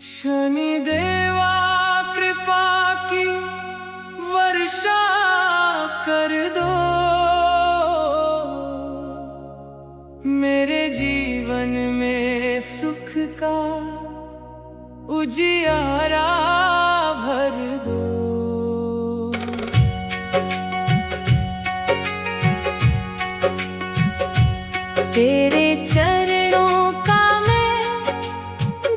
शनि देवा कृपा की वर्षा कर दो, मेरे जीवन में सुख का उजियारा भर दो। तेरे चरणों का मैं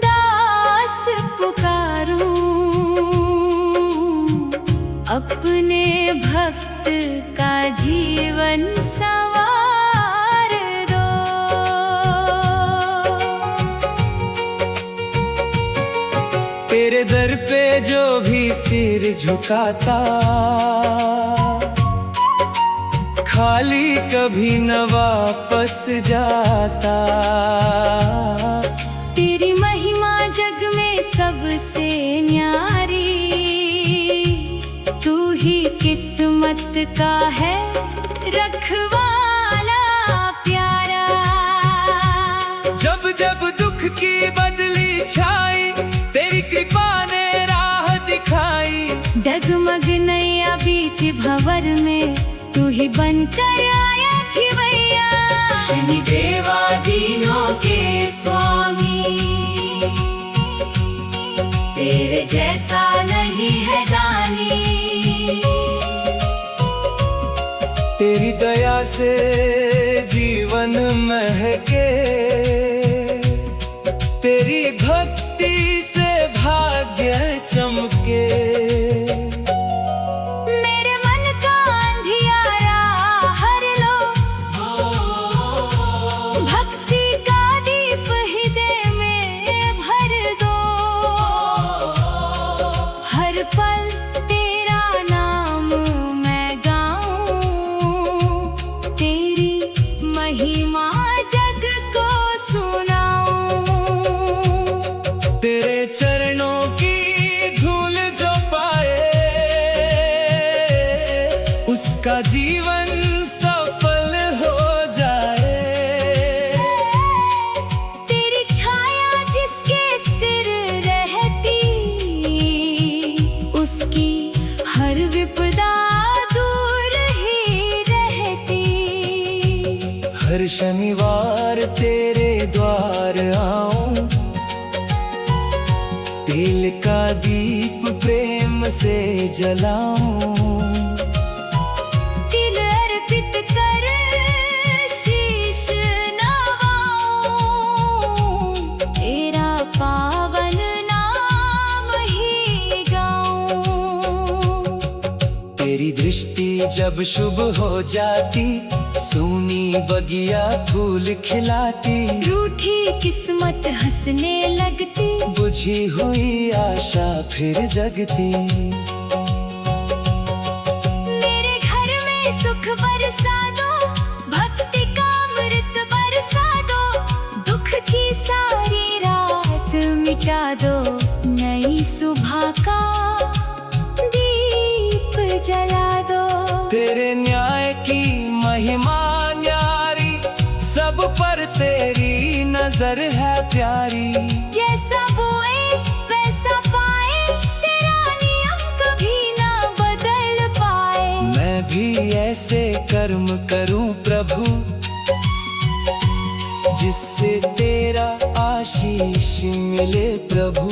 दास पुकारूं, अपने भक्त का जीवन संवार दो। तेरे दर पे जो भी सिर झुकाता, खाली कभी न वापस जाता। तेरी महिमा जग में सबसे न्यारी, तू ही किस्मत का है रखवाला प्यारा। जब जब दुख की बदली छाई, तेरी कृपा ने राह दिखाई। डगमग नैया बीच भंवर में, तू ही बनकर आया खिवैया। शनि देवा दीनों के स्वामी, तेरे जैसा नहीं है दानी। तेरी दया से जीवन महके, तेरी भक्ति से भाग्य चमके। पल तेरा नाम मैं गाऊं, तेरी महिमा जग को सुनाऊं। तेरे चरणों की धूल जो पाए, उसका जीवन सफल हो जाए। तेरी छाया जिसके सिर रहती, उसकी हर विपदा दूर ही रहती। हर शनिवार तेरे द्वार आऊं, तेल का दीप प्रेम से जलाऊं। तिल अर्पित कर शीश नवाऊं, तेरा पावन नाम ही गाऊं। तेरी दृष्टि जब शुभ हो जाती, सूनी बगिया फूल खिलाती। रूठी किस्मत हंसने लगती, बुझी हुई आशा फिर जगती। मेरे घर में सुख बरसा दो, भक्ति का अमृत बरसा दो। दुख की सारी रात मिटा दो, नई सुबह का दीप जला दो। तेरे न्याय की महिमा न्यारी, सब पर तेरी नजर है प्यारी। जैसा बोए वैसा पाए, तेरा नियम कभी ना बदल पाए। मैं भी ऐसे कर्म करूं प्रभु, जिससे तेरा आशीष मिले प्रभु।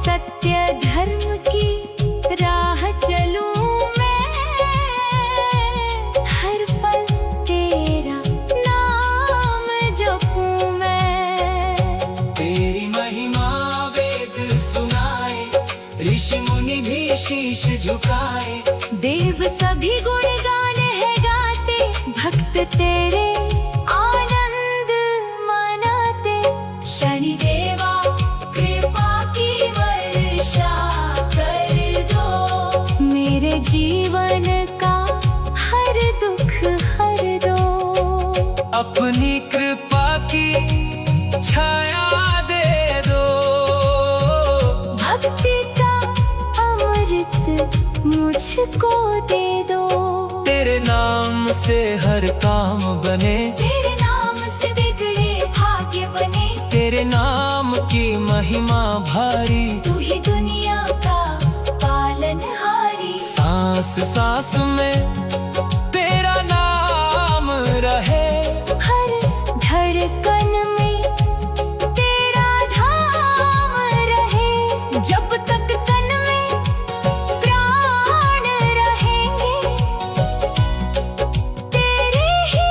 सत्य धर्म की राह चलूं मैं, हर पल तेरा नाम जपूं मैं। तेरी महिमा वेद सुनाए, ऋषि मुनि भी शीश झुकाए। देव सभी गुणगान है गाते, भक्त तेरे आनंद मनाते। शनि देवा कृपा की वर्षा कर दो, मेरे जीवन का हर दुख हर दो। अपनी कृपा की छाया दे दो, भक्ति का अमृत मुझको दे दो। तेरे नाम से हर काम बने, तेरे नाम से बिगड़े भाग्य बने। तेरे नाम की महिमा भारी, तू ही दुनिया का पालनहारी। सांस सांस में तेरा नाम रहे, हर धड़कन में तेरा धाम रहे। जब तक तन में प्राण रहेंगे, तेरे ही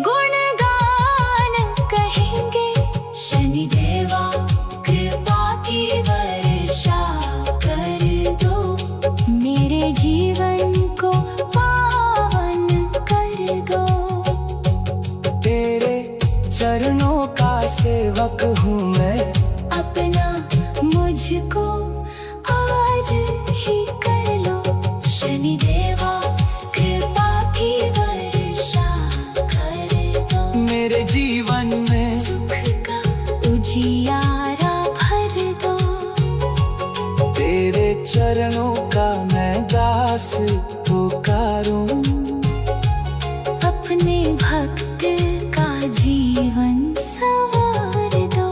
गुणगान कहेंगे। शनिदेवा कृपा की वर्षा कर दो, मेरे जीवन को पावन कर दो। तेरे चरणों का सेवक हूँ मैं, अपना मुझको आज ही कर लो। शनिदेवा कृपा की वर्षा कर दो, मेरे जीवन में सुख का उजियारा भर दो। तेरे चरणों का मैं दास पुकारूं, अपने भक्त का जीवन संवार दो।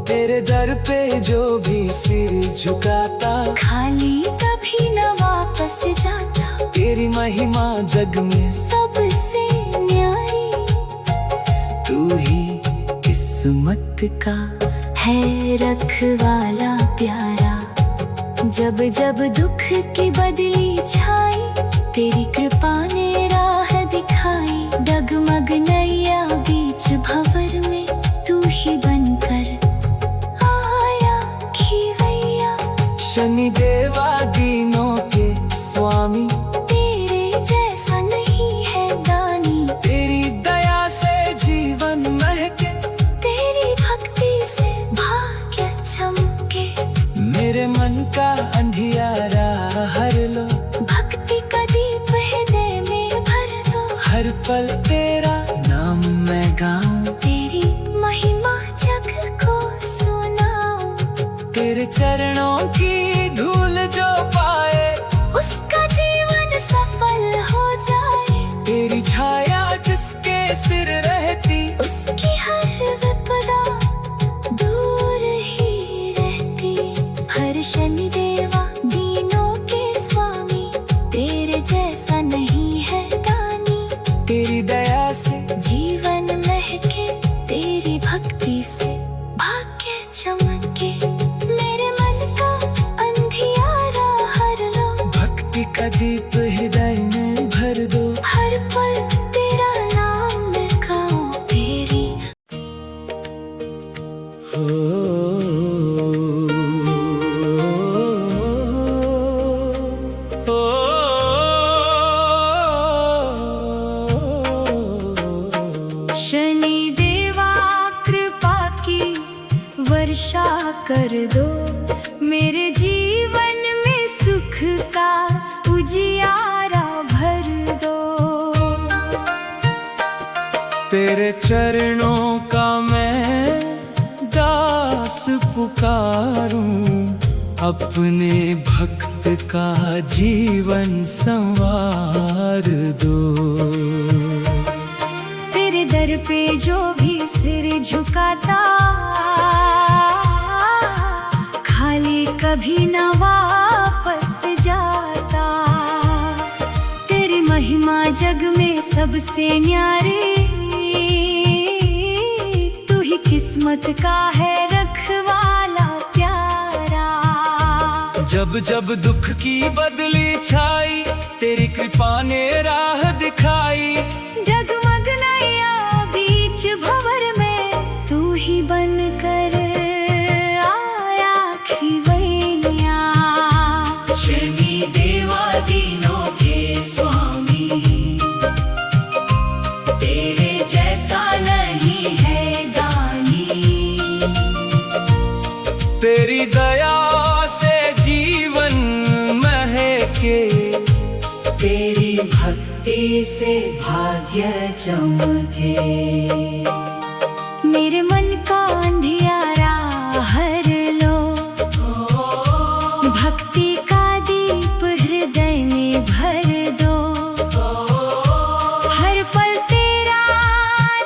तेरे दर पे जो भी सिर झुकाता, खाली कभी न वापस जाता। तेरी महिमा जग में सबसे न्यारी, तू ही किस्मत का है रखवाला प्यारा। जब जब दुख की बदली छाई, तेरी कृपा ने राह दिखाई। डगमग नैया बीच भंवर में, तू ही बनकर आया खिवैया। शनिदेवा दीनों के स्वामी, तेरे जैसा नहीं है दानी। तेरी दया से जीवन महके, तेरी भक्ति से भाग्य चमके। मेरे मन का अंधियारा हर लो, भक्ति का दीप हृदय में भर दो। हर पल तेरा नाम मैं गाऊं, तेरी महिमा जग को सुनाऊं। तेरे चरणों की धूल जो पाए, उसका जीवन सफल हो जाए। तेरी छाया जिसके सिर रहती, उसकी हर विपदा दूर ही रहती। हर शनिदेवा दीनों के स्वामी, तेरे जैसा नहीं है दानी। तेरी दया से जीवन महके, तेरी भक्ति से भाग्य चमके। मेरे मन का अंधियारा हर लो, भक्ति का दीप हृदय में भर दो। हर पल तेरा नाम मैं गाऊं। तेरी शनिदेवा कृपा की वर्षा कर दो, मेरे जीवन में सुख का उजियारा भर दो। तेरे चरणों का मैं दास पुकारूं, अपने भक्त का जीवन संवार दो। तेरे दर पे जो भी सिर झुकाता, खाली कभी न वापस जाता। तेरी महिमा जग में सबसे न्यारी, तू ही किस्मत का है रखवाला प्यारा। जब जब दुख की बदली छाई, तेरी कृपा ने राह दिखाई। डगमग नैया बीच भंवर में, तू ही बनकर आया खिवैया। शनिदेवा दीनों के स्वामी, तेरे जैसा नहीं है दानी। तेरी दया से जीवन महके, तेरी भक्ति से भाग्य चमके। मेरे मन का अंधियारा हर लो, भक्ति का दीप हृदय में भर दो। हर पल तेरा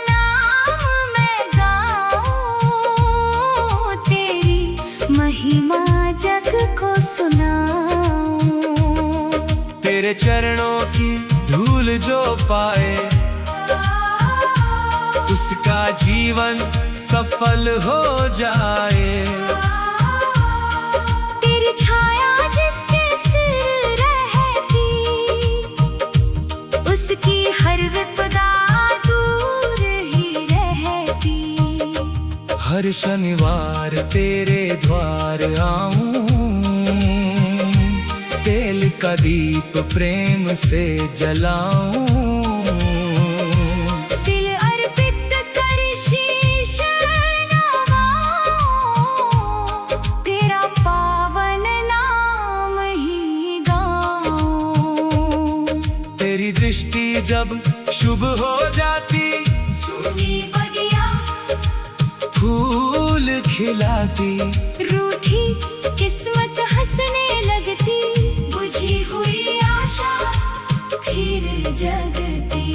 नाम मैं गाऊं, तेरे चरणों की धूल जो पाए उसका जीवन सफल हो जाए। तेरी छाया जिसके सिर रहती उसकी हर विपदा दूर ही रहती। हर शनिवार तेरे द्वार आऊं, तेल का दीप प्रेम से जलाऊं। दिल अर्पित कर शीश नवाऊं, तेरा पावन नाम ही गाऊं। तेरी दृष्टि जब शुभ हो जाती, सुनी बगिया फूल खिलाती, रूठी किस्मत हंसने लगती। बुझी हुई आशा फिर जगती।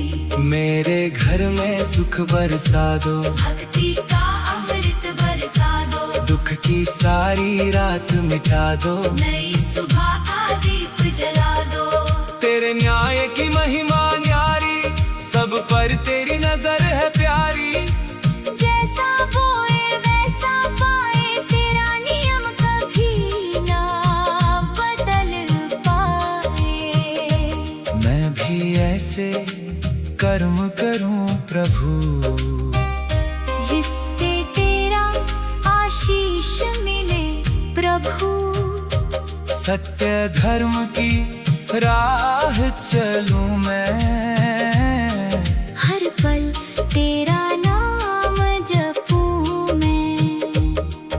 मेरे घर में सुख बरसा दो, भक्ति का अमृत बरसा दो। दुख की सारी रात मिटा दो, नई सुबह का दीप जला दो। तेरे न्याय की महिमा न्यारी, सब पर तेरी नजर है प्यारी। जैसा बोए वैसा पाए, तेरा नियम कभी ना बदल पाए। मैं भी ऐसे कर्म करूं प्रभु, जिससे तेरा आशीष मिले प्रभु। सत्य धर्म की राह चलूं मैं, हर पल तेरा नाम जपूं मैं।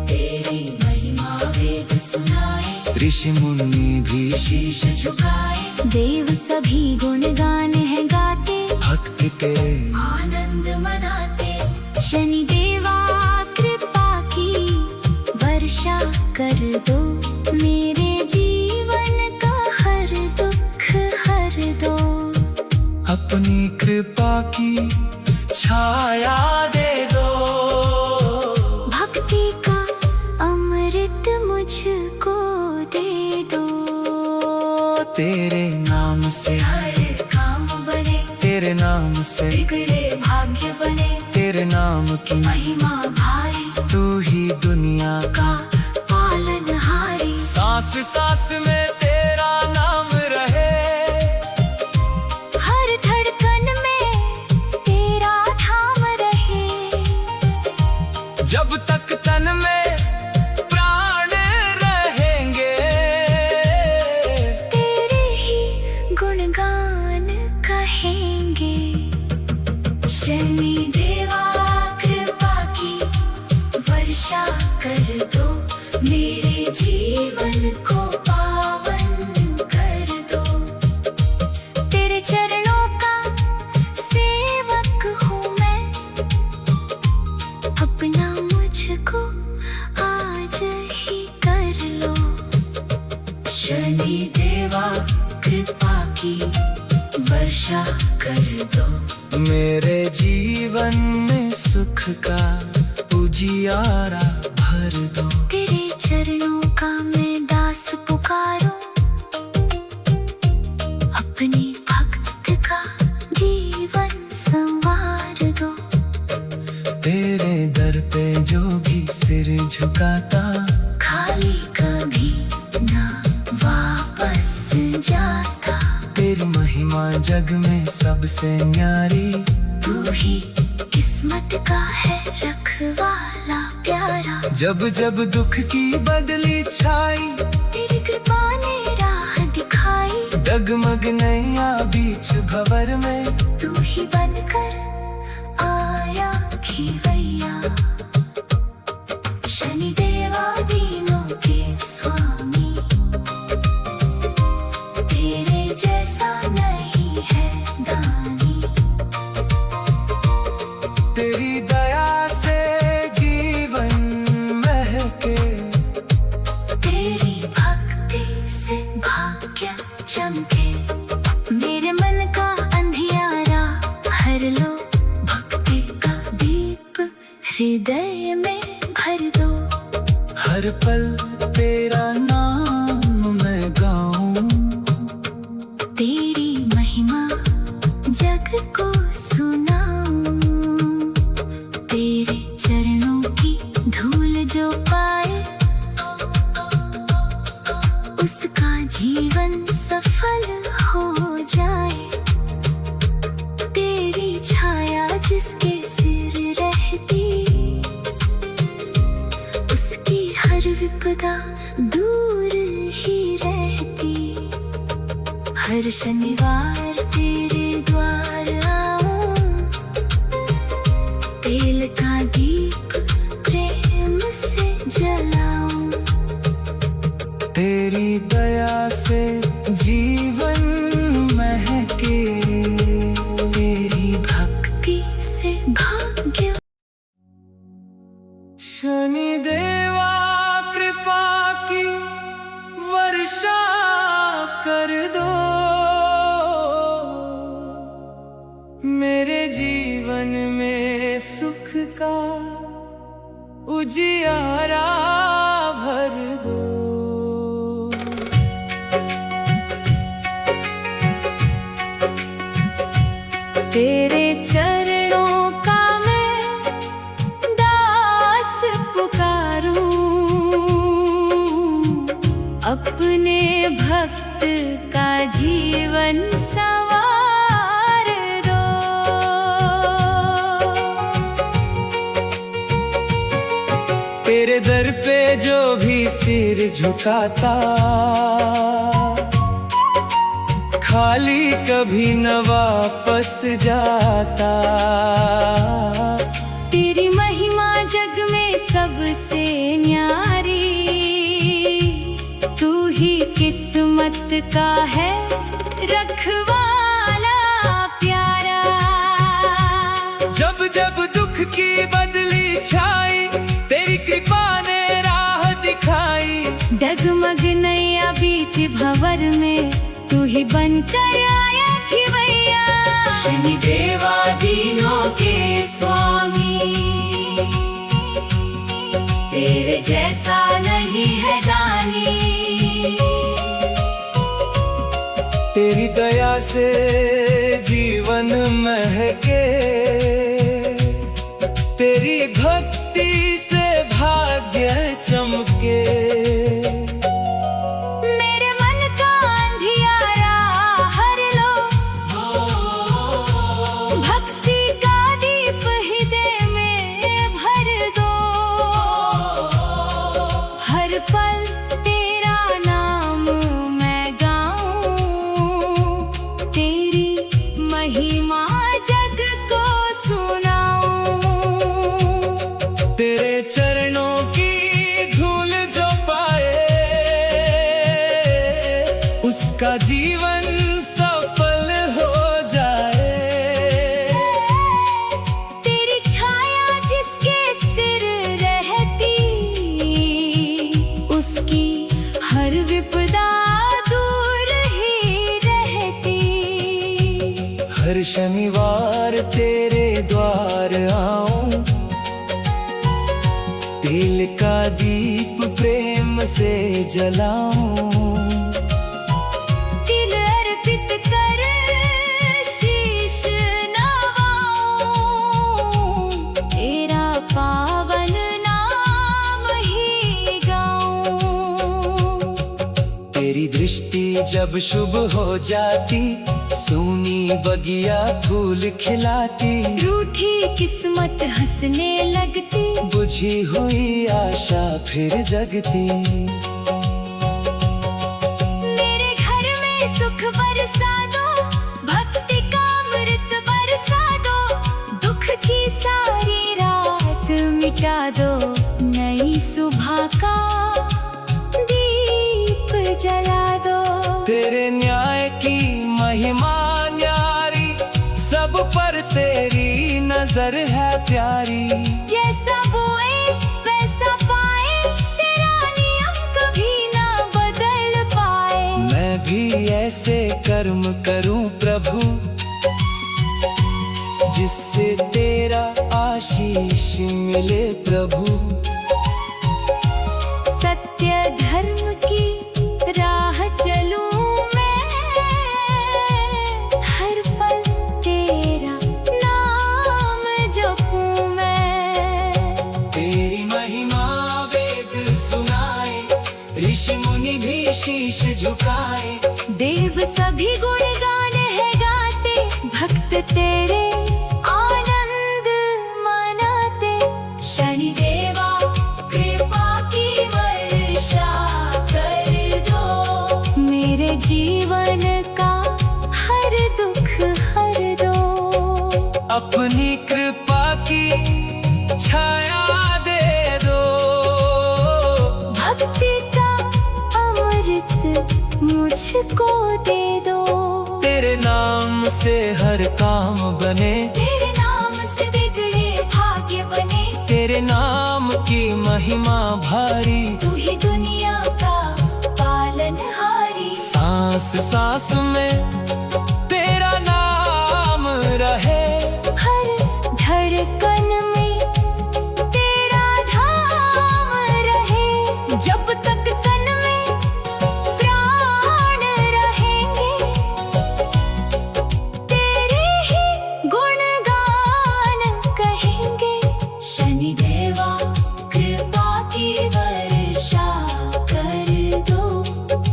तेरी महिमा वेद सुनाए, ऋषि मुनि भी शीश झुकाए। देव सभी गुणगान है गाते, भक्ति तेरे आनंद मनाते। शनि देवा कृपा की वर्षा कर दो, मेरे जीवन का हर दुख हर दो। अपनी कृपा की छाया दे दो, भक्ति का अमृत मुझको दे दो। तेरे नाम से हर काम बने, तेरे नाम से बिगड़े भाग्य बने। तेरे नाम की महिमा भारी, तू ही दुनिया का पालनहारी। सांस सांस में तेरा नाम रहे, हर धड़कन में तेरा धाम रहे। जब तक तन में प्राण रहेंगे, तेरे ही गुणगान कहेंगे। शनि देवा कृपा की वर्षा कर दो, मेरे जीवन को पावन कर दो। तेरे चरणों का सेवक हूँ मैं, अपना मुझको आज ही कर लो। शनि देवा कृपा की वर्षा कर दो, मेरे जीवन में सुख का उजियारा भर दो। तेरे चरणों का मैं दास पुकारूं, अपनी भक्त का जीवन संवार दो। तेरे दर पे जो भी सिर झुकाता, खाली कभी ना वापस जाता। तेरी महिमा जग में सबसे न्यारी। तू ही किस्मत का है रखवाला प्यारा। जब जब दुख की बदली छाई, तेरी कृपा ने राह दिखाई। डगमग नैया बीच भंवर में, तू ही बनकर आया खिवैया। शनि देवा दीनों के स्वामी, तेरे जैसा नहीं है दानी। तेरी दया से जीवन महके, तेरी भक्ति से भाग्य चमके। मेरे मन का अंधियारा हर लो, भक्ति का दीप हृदय में भर दो। हर पल तेरा नाम मैं गाऊं। को सुनाऊं। तेरे चरणों की धूल जो पाए उसका जीवन सफल हो जाए। तेरी छाया जिसके सिर रहती उसकी हर विपदा दूर ही रहती। हर शनिवार तेरे द्वार आऊं, तेल का दीप प्रेम से जलाऊं। तेरी दया से जीवन महके, तेरी भक्ति से भाग्य। शनि देवा कृपा की वर्षा कर दो, मेरे जीवन में सुख का उजियारा भर दो। तेरे चरणों का मैं दास पुकारूं, अपने भक्त का जीवन संवार दो। तेरे दर पे जो भी सिर झुकाता खाली कभी न वापस जाता। तेरी महिमा जग में सबसे न्यारी, तू ही किस्मत का है रखवाला प्यारा। जब जब दुख की बदली छाई तेरी कृपा ने राह दिखाई। डगमग नैया बीच भंवर में तू ही बनकर आया खिवैया। शनि देवा दीनों के स्वामी, तेरे जैसा नहीं है दानी। तेरी दया से जीवन महके, तेरी भक्ति से भाग्य चमके। मेरे मन का अंधियारा हर लो, भक्ति का दीप हृदय में भर दो। हर पल तेरा नाम मैं गाऊं, तेरी महिमा जग को सुनाऊं। तेरे चरणों की धूल जो पाए उसका जीवन सफल हो जाए। तेरी छाया जिसके सिर रहती उसकी हर विपदा दूर ही रहती। हर शनिवार तेरे द्वार आऊं, तेल का दीप प्रेम से जलाऊं। तिल अर्पित कर शीश नवाऊं, तेरा पावन नाम ही गाऊं। तेरी दृष्टि जब शुभ हो जाती सूनी बगिया फूल खिलाती। रूठी किस्मत हंसने लगती, बुझी हुई आशा फिर जगती। मेरे घर में सुख बरसा दो, भक्ति का अमृत बरसा दो। दुख की सारी रात मिटा दो, नई सुबह का दीप जला दो। तेरे न्याय की महिमा न्यारी, सब पर तेरी नजर है प्यारी। जैसा बोए वैसा पाए, तेरा नियम कभी ना बदल पाए। मैं भी ऐसे कर्म करूं प्रभु, जिससे तेरा आशीष मिले प्रभु। सत्य धर्म की राह चलूं मैं, हर पल तेरे शीश झुकाए। देव सभी गुणगान है गाते, भक्त तेरे आनंद मनाते। शनिदेवा कृपा की वर्षा कर दो, मेरे जीवन का हर दुख हर दो। अपनी कृपा की छाया दे दो, भक्ति का अमृत मुझको दे दो। तेरे नाम से हर काम बने, तेरे नाम से बिगड़े भाग्य बने। तेरे नाम की महिमा भारी, तू ही दुनिया का पालनहारी। सांस सांस में तेरा नाम रहे, हर धड़कन में तेरा धाम रहे। जब तक तन में प्राण रहेंगे, तेरे ही गुणगान कहेंगे। शनिदेवा कृपा की वर्षा कर दो,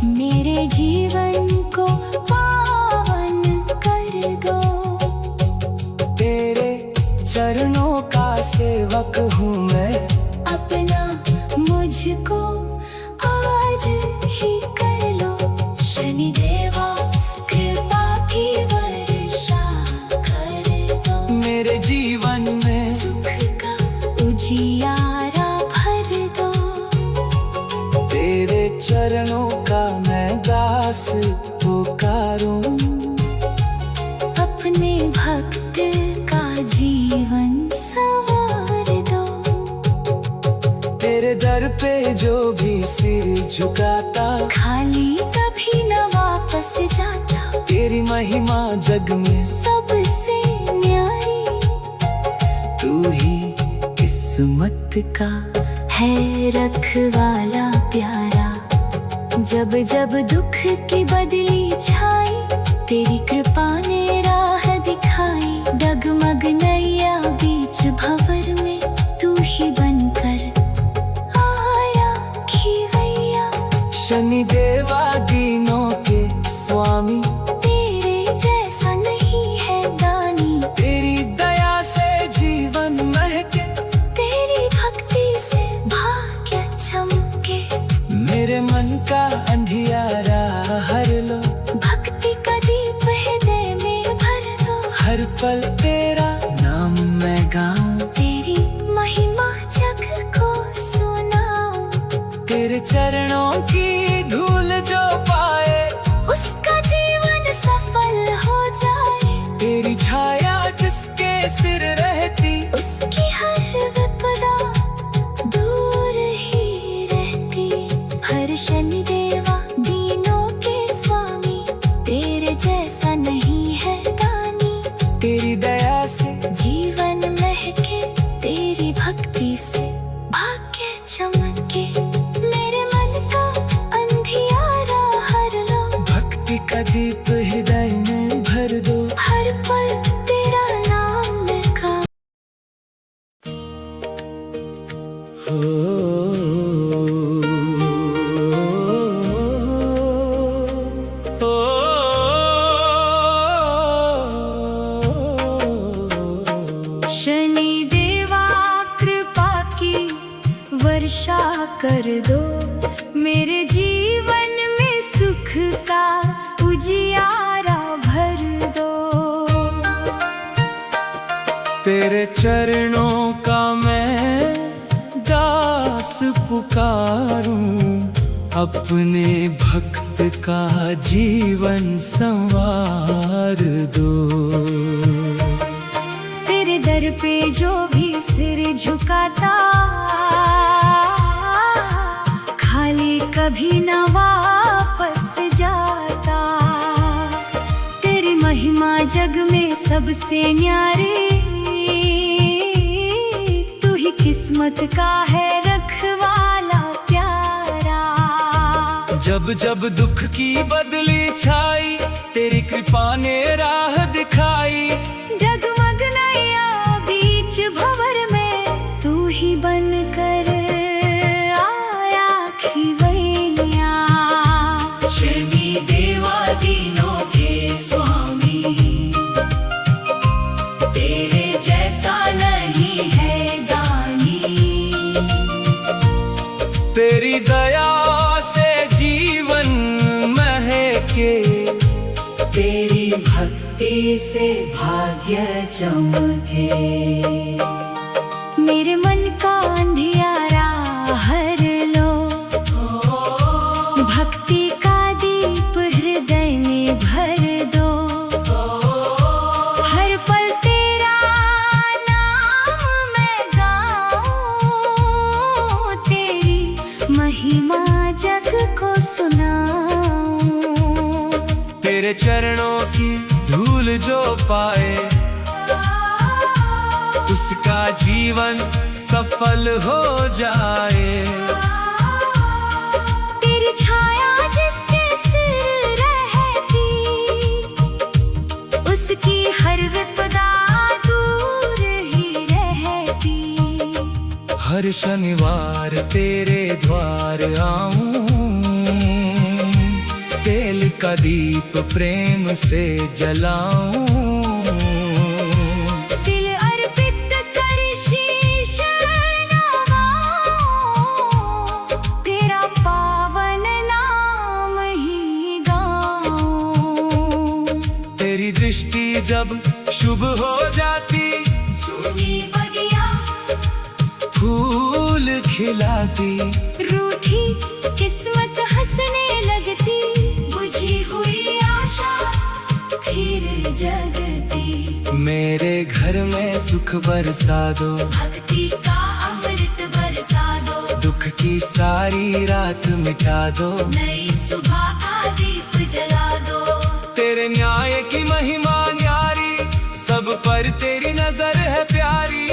मेरे जीवन को पावन कर दो। तेरे चरणों का सेवक हूँ मैं, अपना मुझको आज ही कर लो। शनिदेवा कृपा की वर्षा कर दो, मेरे जीवन में सुख का उजियारा भर दो। तेरे चरणों का मैं दास पुकारूं, अपने भक्त का जीवन संवार दो। तेरे दर पे जो भी सिर झुकाता, खाली कभी न वापस जाता। तेरी महिमा जग में सबसे न्यारी, तू ही किस्मत का है रखवाला प्यारा। जब जब दुख की बदली छाई, तेरी कृपा ने राह दिखाई। डगमग नैया बीच भंवर में, तू ही बनकर आया खिवैया। शनिदेवा दीनों के स्वामी, तेरे जैसा नहीं है दानी। तेरी दया से जीवन महके, तेरी भक्ति से भाग्य चमके। मेरे मन का अंधियारा हर लो, भक्ति का दीप हृदय में भर दो। हर पल तेरा नाम मैं गाऊं, तेरी महिमा जग को सुनाऊं। तेरे चरणों की धूल जो पाए, उसका जीवन सफल हो जाए। तेरी छाया जिसके सिर रहती, उसकी हर विपदा दूर ही रहती। हर शनिदेवा दीनों के स्वामी, तेरे जैसा नहीं है दानी। तेरी दया से जीवन महके, तेरी भक्ति से भाग्य चमके। मेरे मन का अंधियारा हर लो, भक्ति का दीप हृदय में भर दो। हर पल तेरा नाम का। शनिदेवा कृपा की वर्षा कर दो, मेरे जीवन में सुख का उजियारा भर दो। तेरे चरणों का मैं दास पुकारूं, अपने भक्त का जीवन संवार दो। तेरे दर पे जो भी सिर झुकाता, खाली कभी न वापस जाता। तेरी महिमा जग में सबसे न्यारी, तू ही किस्मत का है रखवाला प्यारा। जब जब दुख की बदली छाई, तेरी कृपा ने राह दिखाई। डगमग नैया बीच भंवर में, तू ही बनकर आया खिवैया। तेरी दया से जीवन महके, तेरी भक्ति से भाग्य चमके। मेरे मन का अंधियारा हर लो, भक्ति का दीप हृदय में भर दो। हर पल तेरा नाम मैं गाऊं, तेरी महिमा जग को सुनाऊं। तेरे चरणों की धूल जो पाए, उसका जीवन सफल हो जाए। तेरी छाया जिसके सिर रहती, उसकी हर विपदा दूर ही रहती। हर शनिवार तेरे द्वार आऊं, तेल का दीप प्रेम से जलाऊं। दिल अर्पित कर शीश नवाऊं, तेरा पावन नाम ही गाऊं। तेरी दृष्टि जब शुभ हो जाती, सुनी बगिया फूल खिलाती। रूठी किस्मत हंसने लगती, बुझी हुई आशा फिर जगती। मेरे घर में सुख बरसा दो, भक्ति का अमृत बरसा दो। दुख की सारी रात मिटा दो। नई सुबह का दीप जला दो। तेरे न्याय की महिमा न्यारी, सब पर तेरी नजर है प्यारी।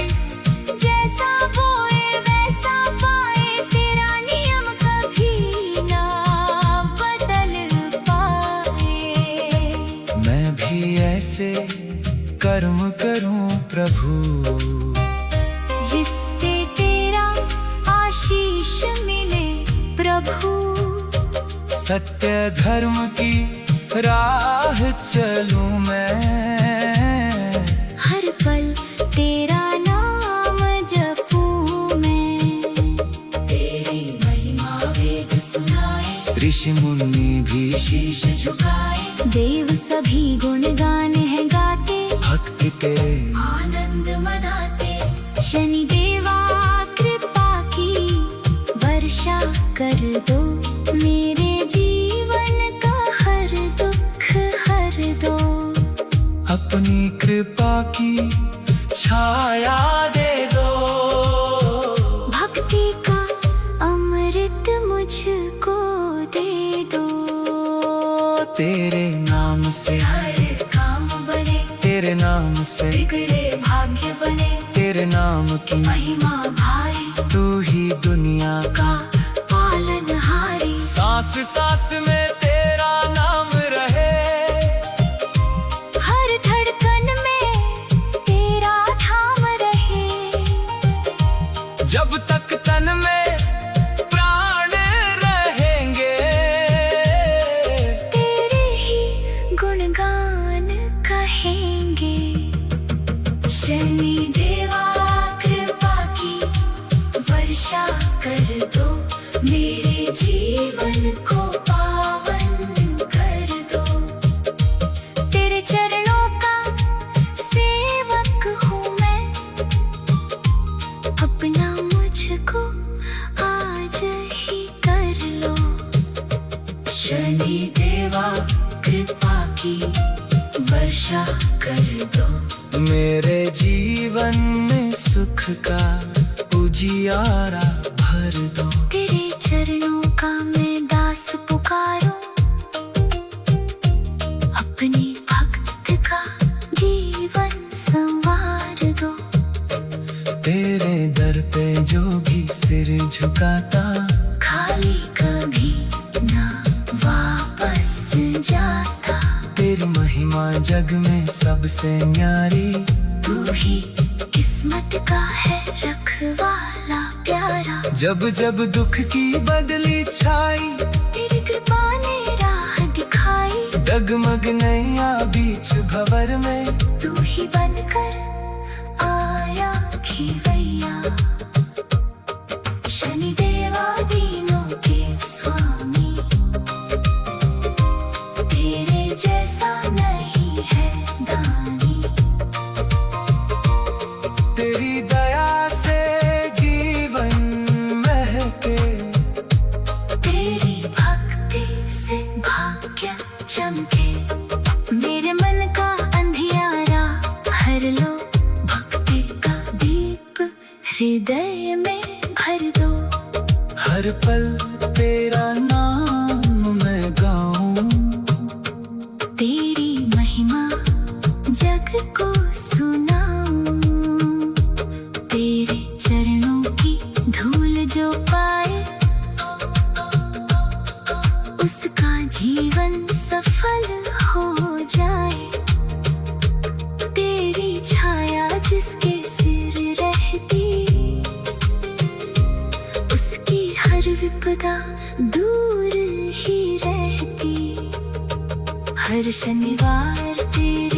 जैसा बोए वैसा पाए, तेरा नियम कभी ना बदल पाए। मैं भी ऐसे कर्म करूं प्रभु, जिससे तेरा आशीष मिले प्रभु। सत्य धर्म की राह चलूं मैं, हर पल तेरा नाम जपूं मैं। तेरी महिमा वेद सुनाए, ऋषि मुनि भी शीश झुकाए। देव सभी गुणगान है गाते, भक्त तेरे आनंद मनाते। शनि देवा कृपा की वर्षा कर दो, मेरे जीवन का हर दुख हर दो। अपनी कृपा की छाया दे दो। भक्ति का अमृत मुझको दे दो। तेरे नाम से हर काम बने, तेरे नाम से बिगड़े भाग्य बने। तेरे नाम की महिमा भाई तू ही दुनिया का पालनहारी। सांस सांस में तेरा नाम रहे, हर धड़कन में तेरा धाम रहे। जब तक तन में प्राण रहेंगे, तेरे ही गुणगान कहेंगे। शनि देवा कृपा की वर्षा कर दो, मेरे जीवन को पावन कर दो। तेरे चरणों का सेवक हूँ मैं, अपना मुझको आज ही कर लो। शनि देवा कृपा की वर्षा कर दो, मेरे जीवन में सुख का उजियारा भर दो। तेरे चरणों का मैं दास पुकारूं, अपने भक्त का जीवन संवार दो। तेरे दर पे जो भी सिर झुकाता, खाली कभी ना वापस जाता। तेरी महिमा जग में सबसे न्यारी। तू ही किस्मत का है रखवाला प्यारा। जब जब दुख की बदली छाई, तेरी कृपा ने राह दिखाई। डगमग नैया बीच भंवर में, तू ही बनकर आया खिवैया। शनि देवा दी हर पल तेरा नाम मैं गाऊं। तेरी महिमा जग को सुनाऊं। तेरे चरणों की धूल जो पाए, उसका जीवन सफल हो जाए। तेरी छाया जिसके सिर रहती, उसकी हर विपदा दूर ही रहती। हर शनिवार तेरे